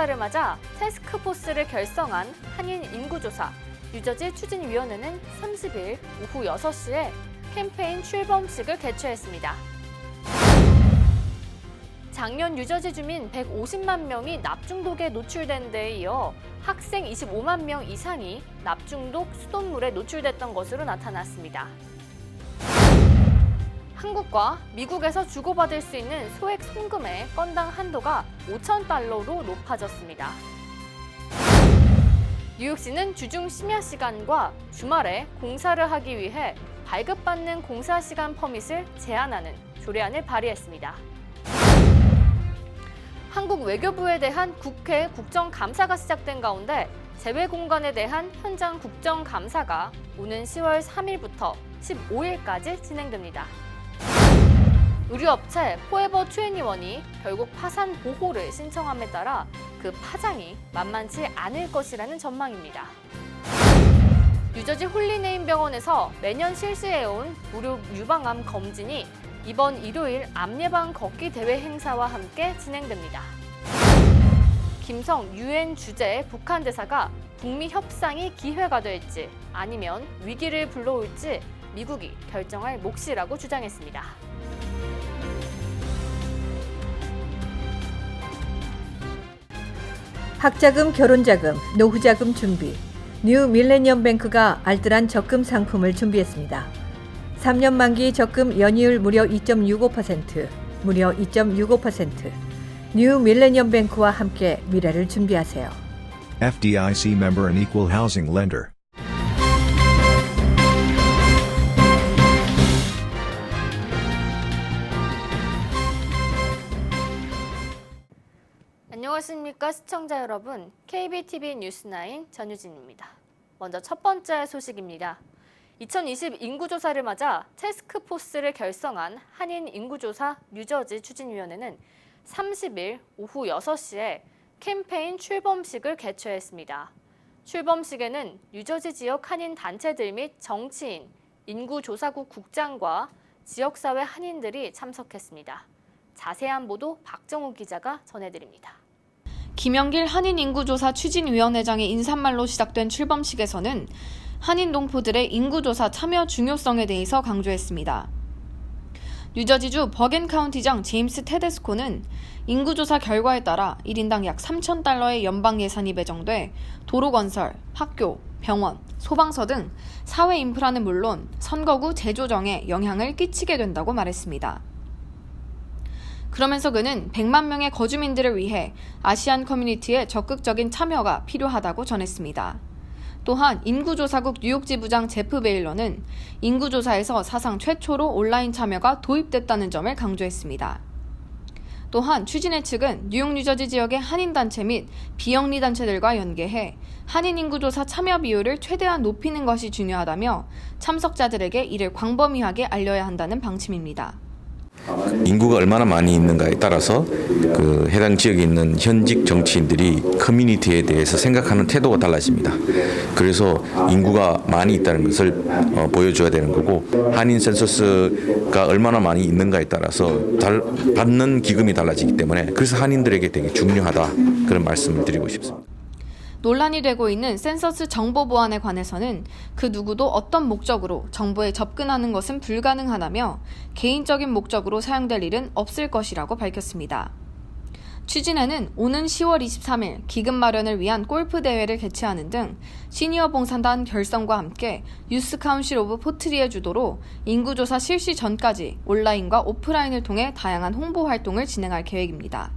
인구조사를 맞아 태스크포스를 결성한 한인 인구조사 뉴저지 추진위원회는 30일 오후 6시에 캠페인 출범식을 개최했습니다. 작년 뉴저지 주민 150만 명이 납중독에 노출된 데에 이어 학생 25만 명 이상이 납중독 수돗물에 노출됐던 것으로 나타났습니다. 한국과 미국에서 주고받을 수 있는 소액 송금의 건당 한도가 $5,000로 높아졌습니다. 뉴욕시는 주중 심야 시간과 주말에 공사를 하기 위해 발급받는 공사 시간 퍼밋을 제한하는 조례안을 발의했습니다. 한국 외교부에 대한 국회 국정감사가 시작된 가운데 재외공간에 대한 현장 국정감사가 오는 10월 3일부터 15일까지 진행됩니다. 의류업체 포에버 21이 결국 파산 보호를 신청함에 따라 그 파장이 만만치 않을 것이라는 전망입니다. 뉴저지 홀리네임 병원에서 매년 실시해온 무료 유방암 검진이 이번 일요일 암 예방 걷기 대회 행사와 함께 진행됩니다. 김성 유엔 주재 북한 대사가 북미 협상이 기회가 될지 아니면 위기를 불러올지 미국이 결정할 몫이라고 주장했습니다. 학자금, 결혼자금, 노후자금 준비. 뉴 밀레니엄 뱅크가 알뜰한 적금 상품을 준비했습니다. 3년 만기 적금 연이율 무려 2.65%, 무려 2.65%. 뉴 밀레니엄 뱅크와 함께 미래를 준비하세요. FDIC member and equal housing lender. 안녕하십니까 시청자 여러분, KBTV 뉴스9 전유진입니다. 먼저 첫 번째 소식입니다. 2020 인구조사를 맞아 태스크포스를 결성한 한인 인구조사 뉴저지 추진위원회는 30일 오후 6시에 캠페인 출범식을 개최했습니다. 출범식에는 뉴저지 지역 한인 단체들 및 정치인, 인구조사국 국장과 지역사회 한인들이 참석했습니다. 자세한 보도 박정우 기자가 전해드립니다. 김영길 한인인구조사 추진위원회장의 인사말로 시작된 출범식에서는 한인 동포들의 인구조사 참여 중요성에 대해서 강조했습니다. 뉴저지주 버겐 카운티장 제임스 테데스코는 인구조사 결과에 따라 1인당 약 $3,000의 연방 예산이 배정돼 도로 건설, 학교, 병원, 소방서 등 사회 인프라는 물론 선거구 재조정에 영향을 끼치게 된다고 말했습니다. 그러면서 그는 100만 명의 거주민들을 위해 아시안 커뮤니티의 적극적인 참여가 필요하다고 전했습니다. 또한 인구조사국 뉴욕 지부장 제프 베일러는 인구조사에서 사상 최초로 온라인 참여가 도입됐다는 점을 강조했습니다. 또한 추진회 측은 뉴욕 뉴저지 지역의 한인단체 및 비영리 단체들과 연계해 한인 인구조사 참여 비율을 최대한 높이는 것이 중요하다며 참석자들에게 이를 광범위하게 알려야 한다는 방침입니다. 인구가 얼마나 많이 있는가에 따라서 그 해당 지역에 있는 현직 정치인들이 커뮤니티에 대해서 생각하는 태도가 달라집니다. 그래서 인구가 많이 있다는 것을 보여줘야 되는 거고, 한인 센서스가 얼마나 많이 있는가에 따라서 받는 기금이 달라지기 때문에 그래서 한인들에게 되게 중요하다, 그런 말씀을 드리고 싶습니다. 논란이 되고 있는 센서스 정보 보안에 관해서는 그 누구도 어떤 목적으로 정보에 접근하는 것은 불가능하다며 개인적인 목적으로 사용될 일은 없을 것이라고 밝혔습니다. 추진회는 오는 10월 23일 기금 마련을 위한 골프 대회를 개최하는 등 시니어 봉사단 결성과 함께 유스 카운실 오브 포트리의 주도로 인구조사 실시 전까지 온라인과 오프라인을 통해 다양한 홍보 활동을 진행할 계획입니다.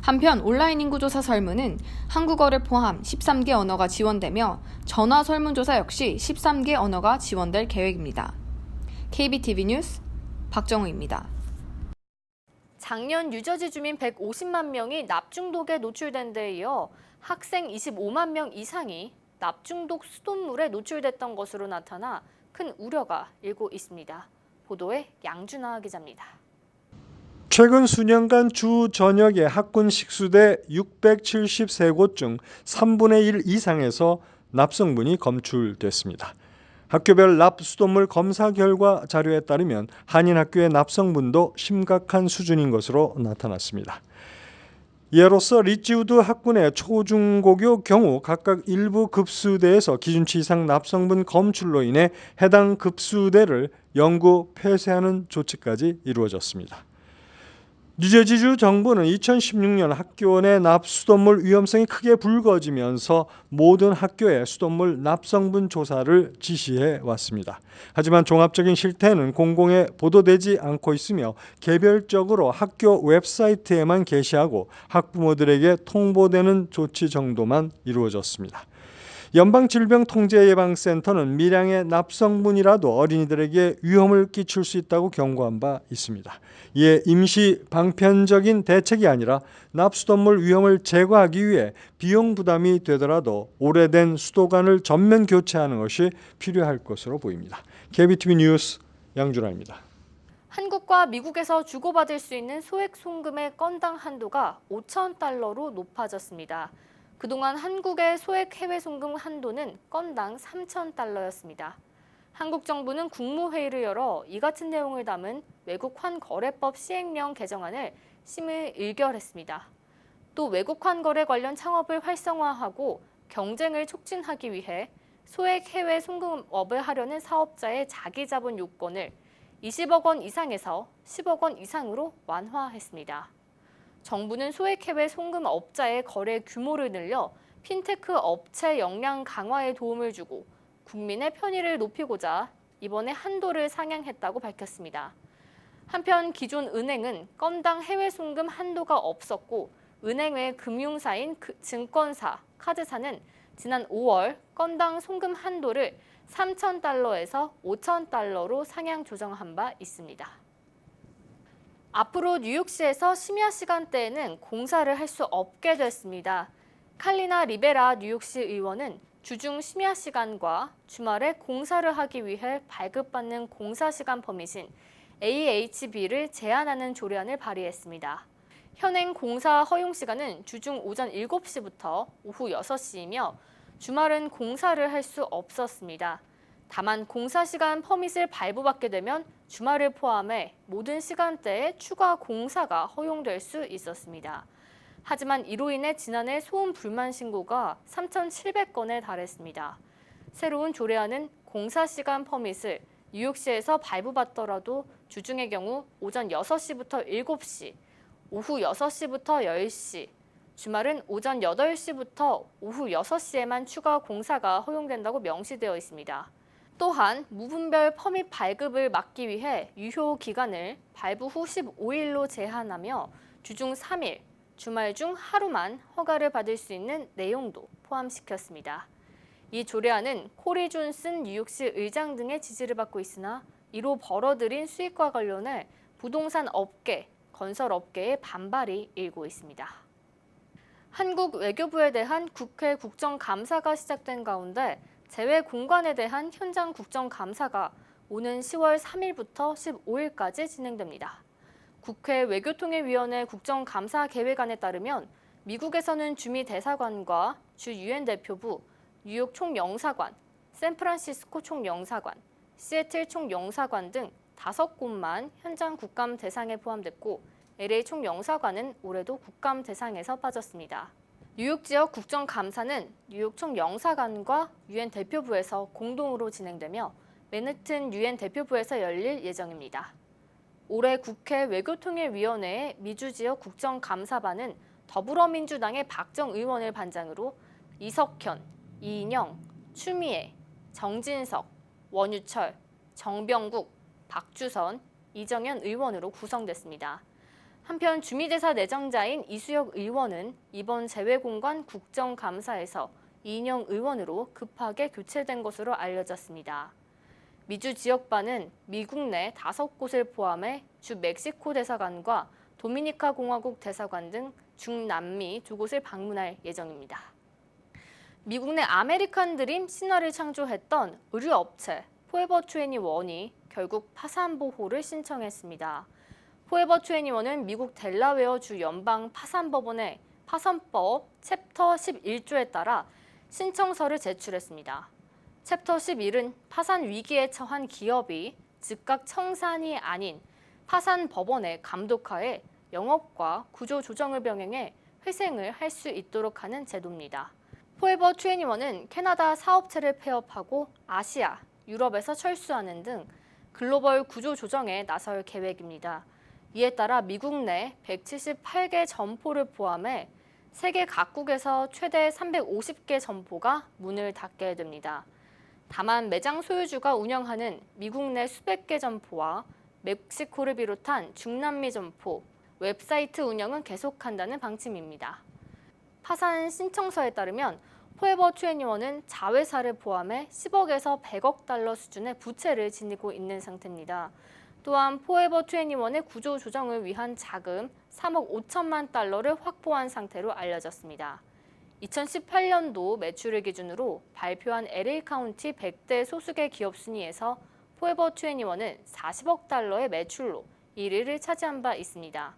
한편 온라인 인구조사 설문은 한국어를 포함 13개 언어가 지원되며 전화 설문조사 역시 13개 언어가 지원될 계획입니다. KBTV 뉴스 박정우입니다. 작년 뉴저지 주민 150만 명이 납중독에 노출된 데에 이어 학생 25만 명 이상이 납중독 수돗물에 노출됐던 것으로 나타나 큰 우려가 일고 있습니다. 보도에 양준하 기자입니다. 최근 수년간 주 전역의 학군 식수대 673곳 중 3분의 1 이상에서 납성분이 검출됐습니다. 학교별 납 수돗물 검사 결과 자료에 따르면 한인 학교의 납성분도 심각한 수준인 것으로 나타났습니다. 이로써 리치우드 학군의 초중고교 경우 각각 일부 급수대에서 기준치 이상 납성분 검출로 인해 해당 급수대를 영구 폐쇄하는 조치까지 이루어졌습니다. 뉴저지주 정부는 2016년 학교 내 납수돗물 위험성이 크게 불거지면서 모든 학교에 수돗물 납성분 조사를 지시해 왔습니다. 하지만 종합적인 실태는 공공에 보도되지 않고 있으며 개별적으로 학교 웹사이트에만 게시하고 학부모들에게 통보되는 조치 정도만 이루어졌습니다. 연방질병통제예방센터는 미량의 납성분이라도 어린이들에게 위험을 끼칠 수 있다고 경고한 바 있습니다. 이에 임시 방편적인 대책이 아니라 납수돗물 위험을 제거하기 위해 비용 부담이 되더라도 오래된 수도관을 전면 교체하는 것이 필요할 것으로 보입니다. KBTV 뉴스 양준하입니다. 한국과 미국에서 주고받을 수 있는 소액 송금의 건당 한도가 $5,000로 높아졌습니다. 그동안 한국의 소액 해외 송금 한도는 건당 $3,000였습니다. 한국 정부는 국무회의를 열어 이 같은 내용을 담은 외국 환거래법 시행령 개정안을 심의 의결했습니다. 또 외국 환거래 관련 창업을 활성화하고 경쟁을 촉진하기 위해 소액 해외 송금업을 하려는 사업자의 자기 자본 요건을 20억 원 이상에서 10억 원 이상으로 완화했습니다. 정부는 소액 해외 송금업자의 거래 규모를 늘려 핀테크 업체 역량 강화에 도움을 주고 국민의 편의를 높이고자 이번에 한도를 상향했다고 밝혔습니다. 한편 기존 은행은 건당 해외 송금 한도가 없었고 은행 외 금융사인 증권사, 카드사는 지난 5월 건당 송금 한도를 $3,000에서 $5,000로 상향 조정한 바 있습니다. 앞으로 뉴욕시에서 심야 시간대에는 공사를 할 수 없게 됐습니다. 칼리나 리베라 뉴욕시 의원은 주중 심야 시간과 주말에 공사를 하기 위해 발급받는 공사 시간 퍼밋인 AHB를 제한하는 조례안을 발의했습니다. 현행 공사 허용 시간은 주중 오전 7시부터 오후 6시이며 주말은 공사를 할 수 없었습니다. 다만 공사 시간 퍼밋을 발부받게 되면 주말을 포함해 모든 시간대에 추가 공사가 허용될 수 있었습니다. 하지만 이로 인해 지난해 소음 불만 신고가 3,700건에 달했습니다. 새로운 조례안은 공사 시간 퍼밋을 뉴욕시에서 발부받더라도 주중의 경우 오전 6시부터 7시, 오후 6시부터 10시, 주말은 오전 8시부터 오후 6시에만 추가 공사가 허용된다고 명시되어 있습니다. 또한 무분별 퍼밋 발급을 막기 위해 유효 기간을 발부 후 15일로 제한하며 주중 3일, 주말 중 하루만 허가를 받을 수 있는 내용도 포함시켰습니다. 이 조례안은 코리 존슨 뉴욕시 의장 등의 지지를 받고 있으나 이로 벌어들인 수익과 관련해 부동산 업계, 건설 업계의 반발이 일고 있습니다. 한국 외교부에 대한 국회 국정감사가 시작된 가운데 재외 공관에 대한 현장 국정감사가 오는 10월 3일부터 15일까지 진행됩니다. 국회 외교통일위원회 국정감사 계획안에 따르면 미국에서는 주미 대사관과 주 유엔 대표부, 뉴욕 총영사관, 샌프란시스코 총영사관, 시애틀 총영사관 등 5곳만 현장 국감 대상에 포함됐고 LA 총영사관은 올해도 국감 대상에서 빠졌습니다. 뉴욕 지역 국정감사는 뉴욕 총영사관과 유엔 대표부에서 공동으로 진행되며 맨해튼 유엔 대표부에서 열릴 예정입니다. 올해 국회 외교통일위원회의 미주 지역 국정감사반은 더불어민주당의 박정 의원을 반장으로 이석현, 이인영, 추미애, 정진석, 원유철, 정병국, 박주선, 이정현 의원으로 구성됐습니다. 한편 주미대사 내정자인 이수혁 의원은 이번 재외공관 국정감사에서 이인영 의원으로 급하게 교체된 것으로 알려졌습니다. 미주 지역반은 미국 내 5곳을 포함해 주 멕시코 대사관과 도미니카 공화국 대사관 등 중남미 2곳을 방문할 예정입니다. 미국 내 아메리칸 드림 신화를 창조했던 의류업체 포에버 21이 결국 파산 보호를 신청했습니다. 포에버 21은 미국 델라웨어주 연방 파산법원에 파산법 챕터 11조에 따라 신청서를 제출했습니다. 챕터 11은 파산 위기에 처한 기업이 즉각 청산이 아닌 파산 법원의 감독하에 영업과 구조 조정을 병행해 회생을 할 수 있도록 하는 제도입니다. 포에버 21은 캐나다 사업체를 폐업하고 아시아, 유럽에서 철수하는 등 글로벌 구조 조정에 나설 계획입니다. 이에 따라 미국 내 178개 점포를 포함해 세계 각국에서 최대 350개 점포가 문을 닫게 됩니다. 다만 매장 소유주가 운영하는 미국 내 수백 개 점포와 멕시코를 비롯한 중남미 점포, 웹사이트 운영은 계속한다는 방침입니다. 파산 신청서에 따르면 포에버 21은 자회사를 포함해 10억에서 100억 달러 수준의 부채를 지니고 있는 상태입니다. 또한 포에버 21의 구조 조정을 위한 자금 3억 5천만 달러를 확보한 상태로 알려졌습니다. 2018년도 매출을 기준으로 발표한 LA 카운티 100대 소수계 기업 순위에서 포에버 21은 40억 달러의 매출로 1위를 차지한 바 있습니다.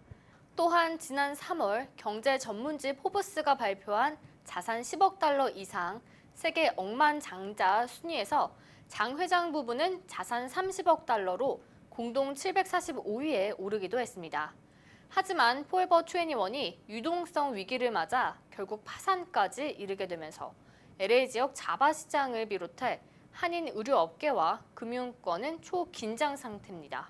또한 지난 3월 경제 전문지 포브스가 발표한 자산 10억 달러 이상 세계 억만장자 순위에서 장 회장 부부는 자산 30억 달러로 공동 745위에 오르기도 했습니다. 하지만 포에버 21이 유동성 위기를 맞아 결국 파산까지 이르게 되면서 LA 지역 자바 시장을 비롯해 한인 의료업계와 금융권은 초긴장 상태입니다.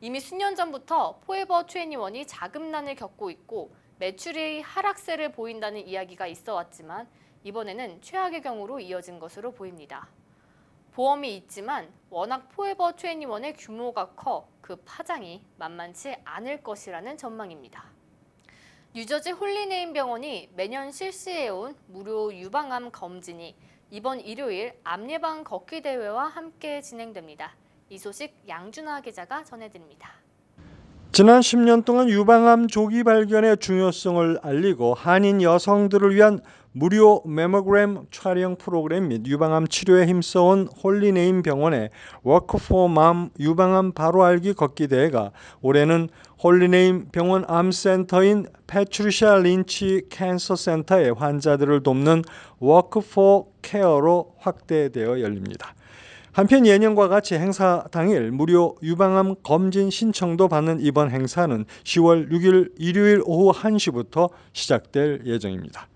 이미 수년 전부터 포에버 21이 자금난을 겪고 있고 매출이 하락세를 보인다는 이야기가 있어 왔지만 이번에는 최악의 경우로 이어진 것으로 보입니다. 보험이 있지만 워낙 포에버 21의 규모가 커 그 파장이 만만치 않을 것이라는 전망입니다. 뉴저지 홀리네임 병원이 매년 실시해온 무료 유방암 검진이 이번 일요일 암 예방 걷기 대회와 함께 진행됩니다. 이 소식 양준하 기자가 전해드립니다. 지난 10년 동안 유방암 조기 발견의 중요성을 알리고 한인 여성들을 위한 무료 매모그램 촬영 프로그램 및 유방암 치료에 힘써온 홀리네임 병원의 워크 포 맘 유방암 바로 알기 걷기 대회가 올해는 홀리네임 병원 암센터인 패트리샤 린치 캔서 센터의 환자들을 돕는 워크 포 케어로 확대되어 열립니다. 한편 예년과 같이 행사 당일 무료 유방암 검진 신청도 받는 이번 행사는 10월 6일 일요일 오후 1시부터 시작될 예정입니다.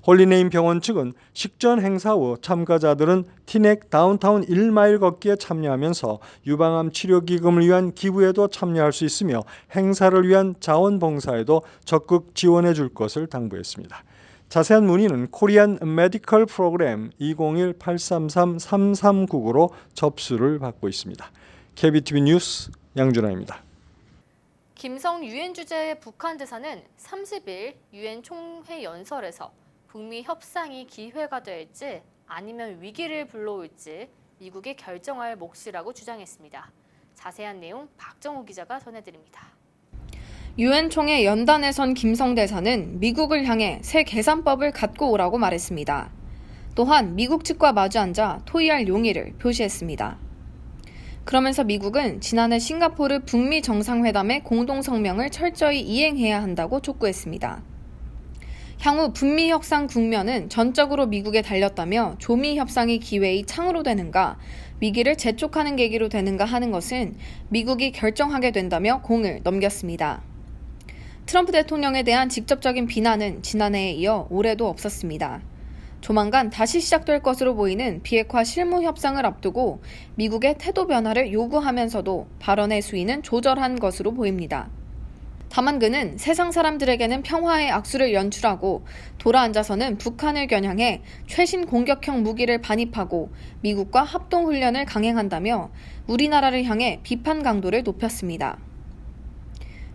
홀리네임 병원 측은 식전 행사 후 참가자들은 티넥 다운타운 1마일 걷기에 참여하면서 유방암 치료 기금을 위한 기부에도 참여할 수 있으며 행사를 위한 자원봉사에도 적극 지원해 줄 것을 당부했습니다. 자세한 문의는 코리안 메디컬 프로그램 201-833-3399로 접수를 받고 있습니다. KBTV 뉴스 양준하입니다. 김성 유엔 주재의 북한 대사는 30일 유엔 총회 연설에서 북미 협상이 기회가 될지 아니면 위기를 불러올지 미국이 결정할 몫이라고 주장했습니다. 자세한 내용 박정우 기자가 전해드립니다. 유엔 총회 연단에 선 김성 대사는 미국을 향해 새 계산법을 갖고 오라고 말했습니다. 또한 미국 측과 마주 앉아 토의할 용의를 표시했습니다. 그러면서 미국은 지난해 싱가포르 북미 정상회담의 공동성명을 철저히 이행해야 한다고 촉구했습니다. 향후 북미 협상 국면은 전적으로 미국에 달렸다며 조미 협상의 기회의 창으로 되는가, 위기를 재촉하는 계기로 되는가 하는 것은 미국이 결정하게 된다며 공을 넘겼습니다. 트럼프 대통령에 대한 직접적인 비난은 지난해에 이어 올해도 없었습니다. 조만간 다시 시작될 것으로 보이는 비핵화 실무 협상을 앞두고 미국의 태도 변화를 요구하면서도 발언의 수위는 조절한 것으로 보입니다. 다만 그는 세상 사람들에게는 평화의 악수를 연출하고 돌아앉아서는 북한을 겨냥해 최신 공격형 무기를 반입하고 미국과 합동훈련을 강행한다며 우리나라를 향해 비판 강도를 높였습니다.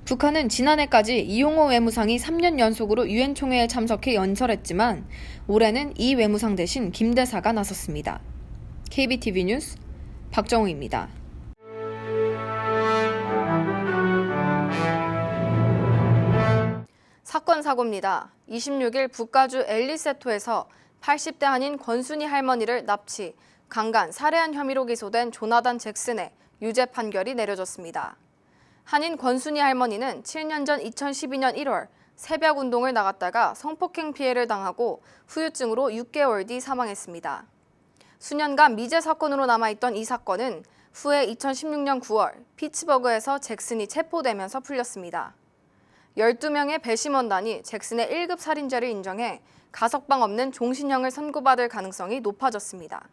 북한은 지난해까지 이용호 외무상이 3년 연속으로 유엔 총회에 참석해 연설했지만 올해는 이 외무상 대신 김 대사가 나섰습니다. KBTV 뉴스 박정우입니다. 사건 사고입니다. 26일 북가주 엘리세토에서 80대 한인 권순희 할머니를 납치, 강간, 살해한 혐의로 기소된 조나단 잭슨의 유죄 판결이 내려졌습니다. 한인 권순희 할머니는 7년 전 2012년 1월 새벽 운동을 나갔다가 성폭행 피해를 당하고 후유증으로 6개월 뒤 사망했습니다. 수년간 미제 사건으로 남아있던 이 사건은 후에 2016년 9월 피츠버그에서 잭슨이 체포되면서 풀렸습니다. 12명의 배심원단이 잭슨의 1급 살인죄를 인정해 가석방 없는 종신형을 선고받을 가능성이 높아졌습니다.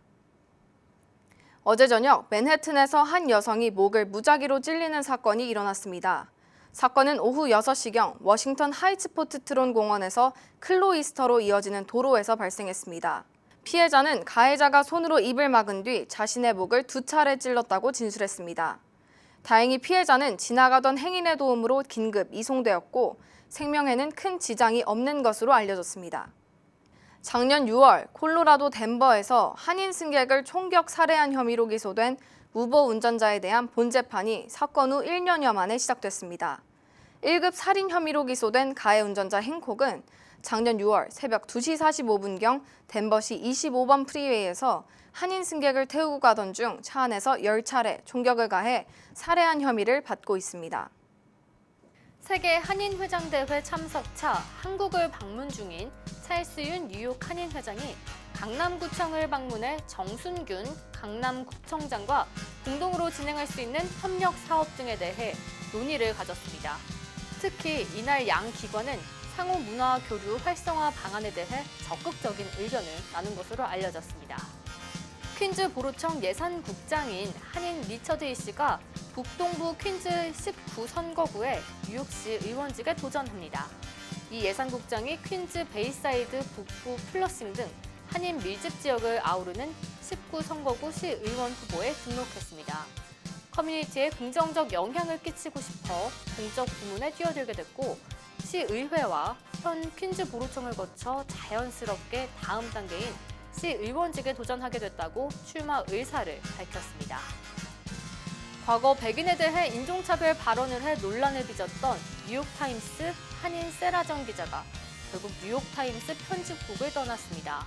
어제 저녁 맨해튼에서 한 여성이 목을 무작위로 찔리는 사건이 일어났습니다. 사건은 오후 6시경 워싱턴 하이츠포트 트론 공원에서 클로이스터로 이어지는 도로에서 발생했습니다. 피해자는 가해자가 손으로 입을 막은 뒤 자신의 목을 2차례 찔렀다고 진술했습니다. 다행히 피해자는 지나가던 행인의 도움으로 긴급 이송되었고 생명에는 큰 지장이 없는 것으로 알려졌습니다. 작년 6월 콜로라도 덴버에서 한인 승객을 총격 살해한 혐의로 기소된 무보 운전자에 대한 본재판이 사건 후 1년여 만에 시작됐습니다. 1급 살인 혐의로 기소된 가해 운전자 행콕은 작년 6월 새벽 2시 45분경 덴버시 25번 프리웨이에서 한인 승객을 태우고 가던 중 차 안에서 10차례 총격을 가해 살해한 혐의를 받고 있습니다. 세계 한인회장대회 참석차 한국을 방문 중인 찰스윤 뉴욕 한인회장이 강남구청을 방문해 정순균 강남구청장과 공동으로 진행할 수 있는 협력 사업 등에 대해 논의를 가졌습니다. 특히 이날 양 기관은 상호 문화 교류 활성화 방안에 대해 적극적인 의견을 나눈 것으로 알려졌습니다. 퀸즈 보로청 예산국장인 한인 리처드 이 씨가 북동부 퀸즈 19선거구에 뉴욕시 의원직에 도전합니다. 이 예산국장이 퀸즈 베이사이드 북부 플러싱 등 한인 밀집 지역을 아우르는 19선거구 시의원 후보에 등록했습니다. 커뮤니티에 긍정적 영향을 끼치고 싶어 공적 부문에 뛰어들게 됐고 시의회와 현 퀸즈 보로청을 거쳐 자연스럽게 다음 단계인 시의원직에 도전하게 됐다고 출마 의사를 밝혔습니다. 과거 백인에 대해 인종차별 발언을 해 논란을 빚었던 뉴욕타임스 한인 세라정 기자가 결국 뉴욕타임스 편집국을 떠났습니다.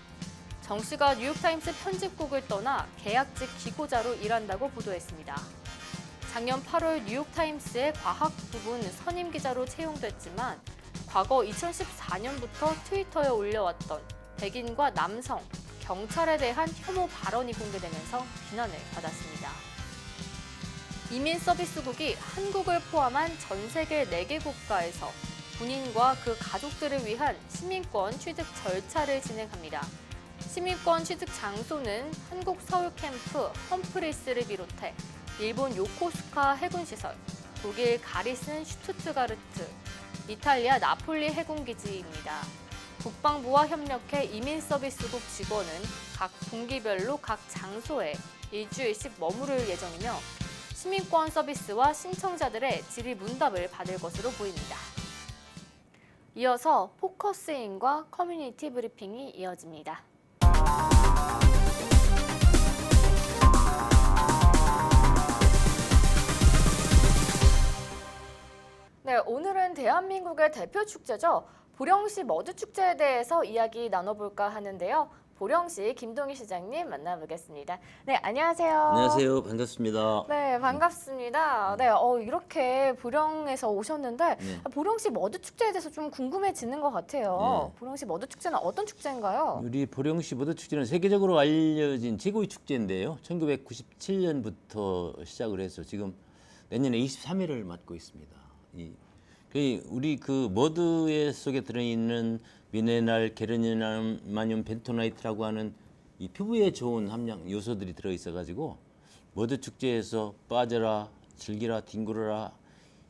정 씨가 뉴욕타임스 편집국을 떠나 계약직 기고자로 일한다고 보도했습니다. 작년 8월 뉴욕타임스의 과학 부분 선임 기자로 채용됐지만 과거 2014년부터 트위터에 올려왔던 백인과 남성, 경찰에 대한 혐오 발언이 공개되면서 비난을 받았습니다. 이민서비스국이 한국을 포함한 전 세계 4개 국가에서 군인과 그 가족들을 위한 시민권 취득 절차를 진행합니다. 시민권 취득 장소는 한국 서울 캠프 험프리스를 비롯해 일본 요코스카 해군시설, 독일 가리슨 슈투트가르트, 이탈리아 나폴리 해군기지입니다. 국방부와 협력해 이민서비스국 직원은 각 분기별로 각 장소에 일주일씩 머무를 예정이며 시민권 서비스와 신청자들의 질의 문답을 받을 것으로 보입니다. 이어서 포커스인과 커뮤니티 브리핑이 이어집니다. 네, 오늘은 대한민국의 대표 축제죠. 보령시 머드축제에 대해서 이야기 나눠볼까 하는데요. 보령시 김동희 시장님 만나보겠습니다. 네, 안녕하세요. 안녕하세요. 반갑습니다. 네, 반갑습니다. 네, 이렇게 보령에서 오셨는데 네. 보령시 머드축제에 대해서 좀 궁금해지는 것 같아요. 네. 보령시 머드축제는 어떤 축제인가요? 우리 보령시 머드축제는 세계적으로 알려진 최고의 축제인데요. 1997년부터 시작을 해서 지금 내년에 23회를 맞고 있습니다. 우리 그 머드 속에 들어있는 미네랄, 게르니엄, 벤토나이트라고 하는 이 피부에 좋은 함량 요소들이 들어있어가지고 머드 축제에서 빠져라, 즐기라, 뒹굴어라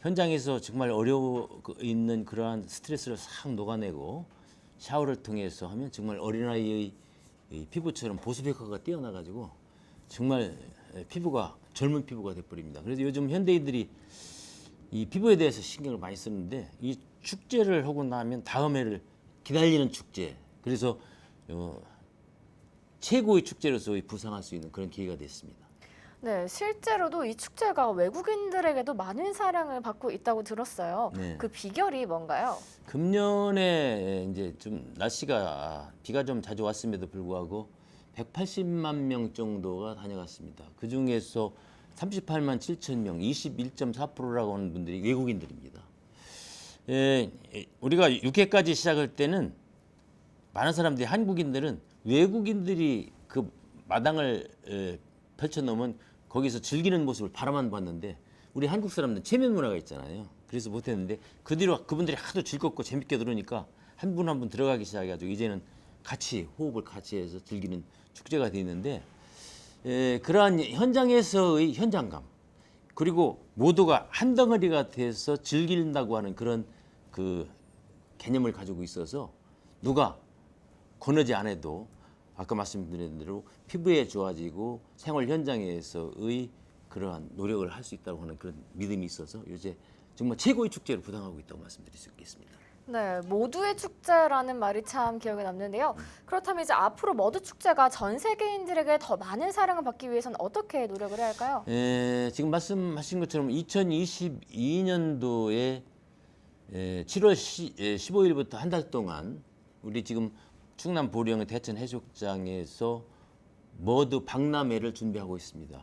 현장에서 정말 어려워 있는 그러한 스트레스를 싹 녹아내고 샤워를 통해서 하면 정말 어린아이의 이 피부처럼 보습 효과가 뛰어나가지고 정말 피부가 젊은 피부가 돼버립니다. 그래서 요즘 현대인들이 이 피부에 대해서 신경을 많이 쓰는데 이 축제를 하고 나면 다음 해를 기다리는 축제. 그래서 최고의 축제로서 부상할 수 있는 그런 기회가 됐습니다. 네, 실제로도 이 축제가 외국인들에게도 많은 사랑을 받고 있다고 들었어요. 네. 그 비결이 뭔가요? 금년에 이제 좀 날씨가 비가 좀 자주 왔음에도 불구하고 180만 명 정도가 다녀갔습니다. 그 중에서 38만 7천 명, 21.4%라고 하는 분들이 외국인들입니다. 우리가 6회까지 시작할 때는 많은 사람들이 한국인들은 외국인들이 그 마당을 펼쳐놓으면 거기서 즐기는 모습을 바라만 봤는데 우리 한국 사람들은 체면 문화가 있잖아요. 그래서 못했는데 그 뒤로 그분들이 하도 즐겁고 재밌게 들으니까 한 분 한 분 들어가기 시작해가지고 이제는 같이 호흡을 같이 해서 즐기는 축제가 돼 있는데 그러한 현장에서의 현장감 그리고 모두가 한 덩어리가 돼서 즐긴다고 하는 그런 그 개념을 가지고 있어서 누가 권하지 않아도 아까 말씀드린 대로 피부에 좋아지고 생활 현장에서의 그러한 노력을 할 수 있다고 하는 그런 믿음이 있어서 요새 정말 최고의 축제로 부상하고 있다고 말씀드릴 수 있겠습니다. 네, 모두의 축제라는 말이 참 기억에 남는데요. 그렇다면 이제 앞으로 머드 축제가 전 세계인들에게 더 많은 사랑을 받기 위해서는 어떻게 노력을 해야 할까요? 지금 말씀하신 것처럼 2022년도에 7월 15일부터 한 달 동안 우리 지금 충남 보령의 대천 해수욕장에서 머드 박람회를 준비하고 있습니다.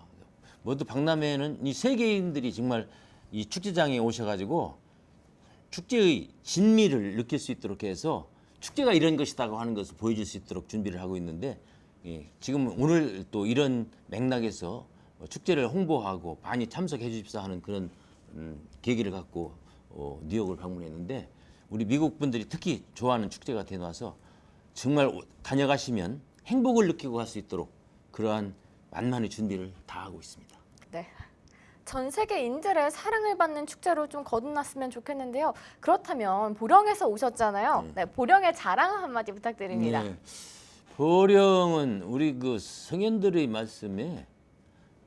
머드 박람회는 이 세계인들이 정말 이 축제장에 오셔가지고 축제의 진미를 느낄 수 있도록 해서 축제가 이런 것이다고 하는 것을 보여줄 수 있도록 준비를 하고 있는데 지금 오늘 또 이런 맥락에서 축제를 홍보하고 많이 참석해 주십사 하는 그런 계기를 갖고 뉴욕을 방문했는데 우리 미국 분들이 특히 좋아하는 축제가 되어와서 정말 다녀가시면 행복을 느끼고 갈 수 있도록 그러한 만만의 준비를 다 하고 있습니다. 네. 전 세계인들의 사랑을 받는 축제로 좀 거듭났으면 좋겠는데요. 그렇다면 보령에서 오셨잖아요. 네, 보령의 자랑 한마디 부탁드립니다. 네. 보령은 우리 그 성현들의 말씀에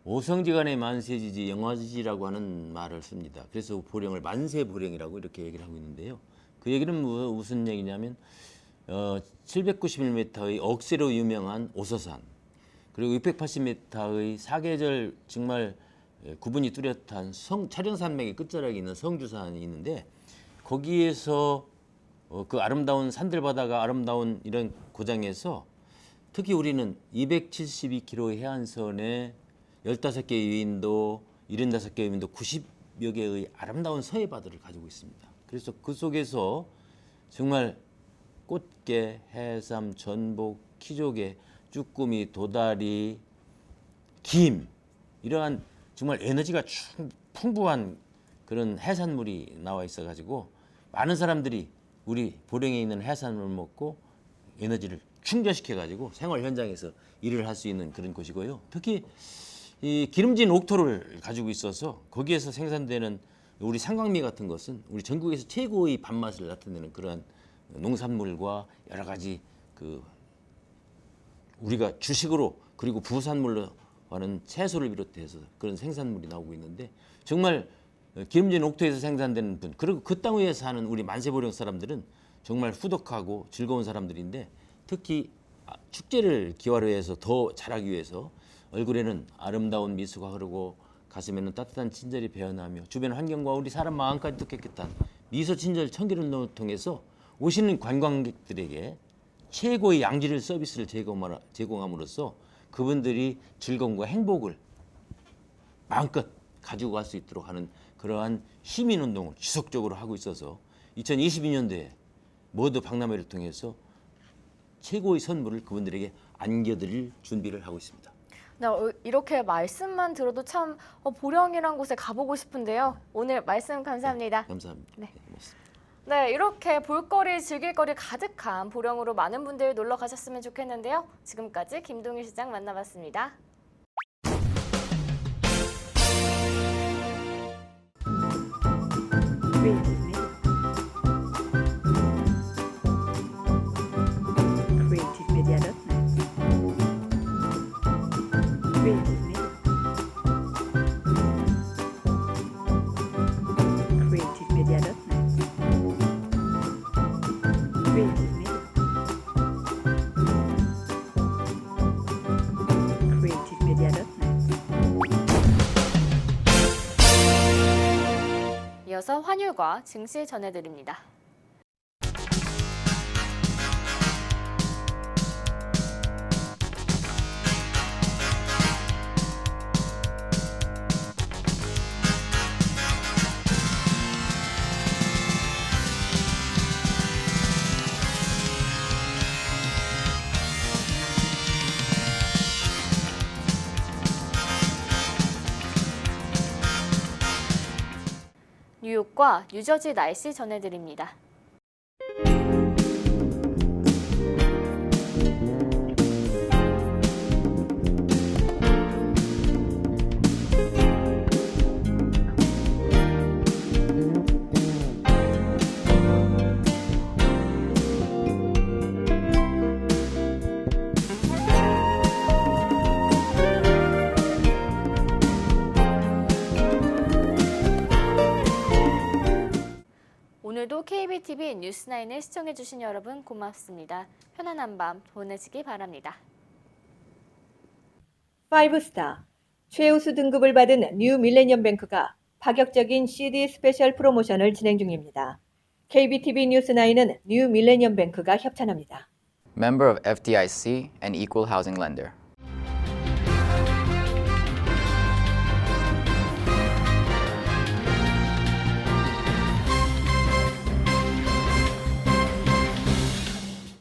오성지간의 만세지지 영화지지라고 하는 말을 씁니다. 그래서 보령을 만세보령이라고 이렇게 얘기를 하고 있는데요. 그 얘기는 무슨 얘기냐면 791m의 억새로 유명한 오서산 그리고 680m의 사계절 정말 구분이 뚜렷한 촬영산맥의 끝자락에 있는 성주산이 있는데 거기에서 그 아름다운 산들바다가 아름다운 이런 고장에서 특히 우리는 272km 해안선에 15개의 유인도, 75개의 유인도, 90여 개의 아름다운 서해바다를 가지고 있습니다. 그래서 그 속에서 정말 꽃게, 해삼, 전복, 키조개, 쭈꾸미, 도다리, 김 이러한 정말 에너지가 풍부한 그런 해산물이 나와 있어가지고 많은 사람들이 우리 보령에 있는 해산물을 먹고 에너지를 충전시켜가지고 생활 현장에서 일을 할 수 있는 그런 곳이고요. 특히 이 기름진 옥토를 가지고 있어서 거기에서 생산되는 우리 상광미 같은 것은 우리 전국에서 최고의 밥맛을 나타내는 그러한 농산물과 여러 가지 그 우리가 주식으로 그리고 부산물로 하는 채소를 비롯해서 그런 생산물이 나오고 있는데 정말 기름진 옥토에서 생산되는 분 그리고 그 땅 위에 사는 우리 만세보령 사람들은 정말 후덕하고 즐거운 사람들인데 특히 축제를 기화로 해서 더 잘하기 위해서 얼굴에는 아름다운 미소가 흐르고 가슴에는 따뜻한 친절이 배어나며 주변 환경과 우리 사람 마음까지도 깨끗한 미소 친절 청결운동을 통해서 오시는 관광객들에게 최고의 양질의 서비스를 제공함으로써 그분들이 즐거움과 행복을 마음껏 가지고 갈 수 있도록 하는 그러한 시민운동을 지속적으로 하고 있어서 2022년도에 머드 박람회를 통해서 최고의 선물을 그분들에게 안겨드릴 준비를 하고 있습니다. 네, 이렇게 말씀만 들어도 참 보령이란 곳에 가보고 싶은데요. 오늘 말씀 감사합니다. 감사합니다. 네. 고맙습니다. 네, 이렇게 볼거리, 즐길거리 가득한 보령으로 많은 분들 놀러 가셨으면 좋겠는데요. 지금까지 김동일 시장 만나봤습니다. creativemedia.net. creativemedia.net. creativemedia.net. 이어서 환율과 증시 전해드립니다. 뉴욕 교육과 뉴저지 날씨 전해드립니다. 오늘도 KBTV 뉴스9을 시청해주신 여러분 고맙습니다. 편안한 밤 보내시기 바랍니다. 5스타 최우수 등급을 받은 뉴 밀레니엄 뱅크가 파격적인 CD 스페셜 프로모션을 진행 중입니다. KBTV 뉴스9은 뉴 밀레니엄 뱅크가 협찬합니다. Member of FDIC and Equal Housing Lender.